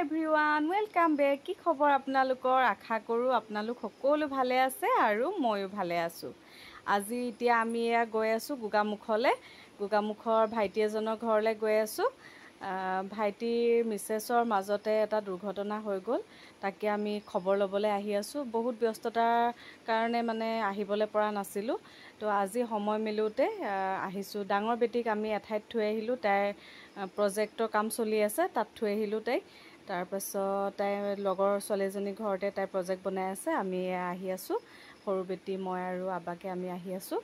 everyone welcome back কি খবৰ আপোনালোকৰ আশা কৰো আপোনালোক সকলো ভালে আছে আৰু ময়ো ভালে আছো আজি এতিয়া আমি গৈ আছো গুগামুখৰ ভাইটি এজনৰ ঘৰলৈ গৈ আছো ভাইটিৰ মিছেছৰ মাজতে এটা দুৰ্ঘটনা হৈ গ'ল তাকে আমি খবৰ ল'বলৈ আহি আছো বহুত ব্যস্ততাৰ কাৰণে মানে আহিবলৈ পৰা নাছিলো তো আজি সময় মিলোতে আহিছো ডাঙৰ বেটিক আমি এঠাইত থৈ আহিলো তাই প্ৰজেক্টৰ কাম চলি আছে তাত থৈ আহিলো তাইক তাৰ পাছত তাই লগৰ ছোৱালীজনী ঘৰতে তাই প্ৰজেক্ট বনাই আছে আমি আহি আছো সৰু বেটি মই আৰু আবাকে আমি আহি আছো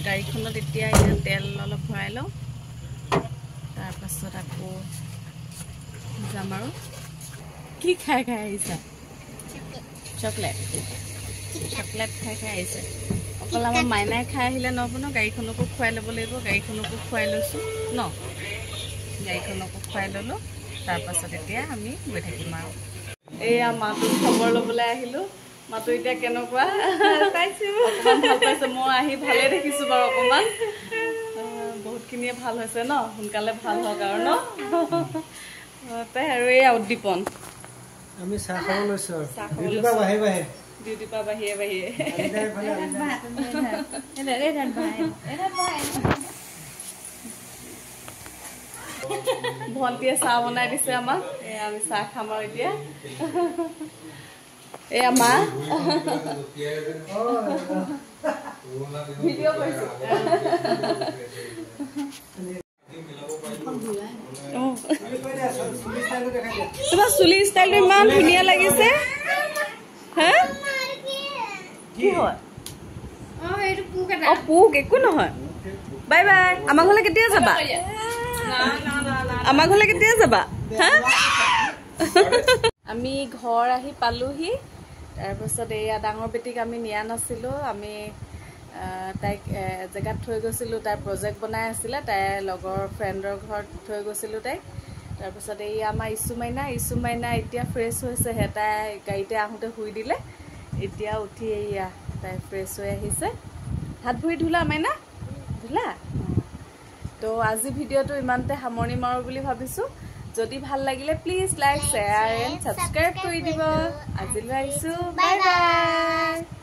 গাড়ীখনত এতিয়া তেল অলপ ভৰাই লওঁ তাৰ পাছত আকৌ যাম আৰু কি খাই আহিছা চকলেট খাই আহিছে অকল আমাৰ মাইনাই খাই আহিলে নহ'ব ন গাড়ীখনকো খুৱাই ল'ব লাগিব গাড়ীখনকো খুৱাই লৈছোঁ ন গাড়ীখনকো খুৱাই ল'লোঁ তাৰ পাছত এতিয়া আমি গৈ থাকিম আৰু এয়া মাটোৰ খবৰ ল'বলৈ আহিলোঁ মাতো এতিয়া কেনেকুৱা পাইছো অকমান ভাল পাইছে মই আহি ভালে দেখিছো বাৰু অকমান বহুতখিনিয়ে ভাল হৈছে ন সোনকালে ভাল হওক আৰু ন তাই আৰু এই উদ্দীপন আমি চাহ খাব লৈছো ডিউটি পা বাহিৰে ভণ্টিয়ে চাহ বনাই দিছে আমাক আমি চাহ খাম আৰু এতিয়া এয়া মা ভিডিঅ' কৰিছো তোমাৰ চুলি ষ্টাইলটো ইমান ধুনীয়া লাগিছে হা কি হয় পোক একো নহয় বাই বাই আমাৰ ঘৰলৈ কেতিয়া যাবা হা আমি ঘৰ আহি পালোহি তাৰপিছত এয়া ডাঙৰ বেটিক আমি নিয়া নাছিলোঁ আমি তাইক জেগাত থৈ গৈছিলোঁ তাই প্ৰজেক্ট বনাই আছিলে তাই লগৰ ফ্ৰেণ্ডৰ ঘৰত থৈ গৈছিলোঁ তাইক তাৰপিছত এই আমাৰ ইছু মাইনা এতিয়া ফ্ৰেছ হৈছেহে তাই গাড়ীতে আহোঁতে শুই দিলে এতিয়া উঠি এয়া তাই ফ্ৰেছ হৈ আহিছে হাত ভৰি ধুলা মাইনা ধুলা তো আজি ভিডিঅ'টো ইমানতে সামৰণি মাৰো বুলি ভাবিছোঁ যদি ভাল লাগিলে please like share and subscribe কৰি দিব আজিলৈ আহিছোঁ বাই বাই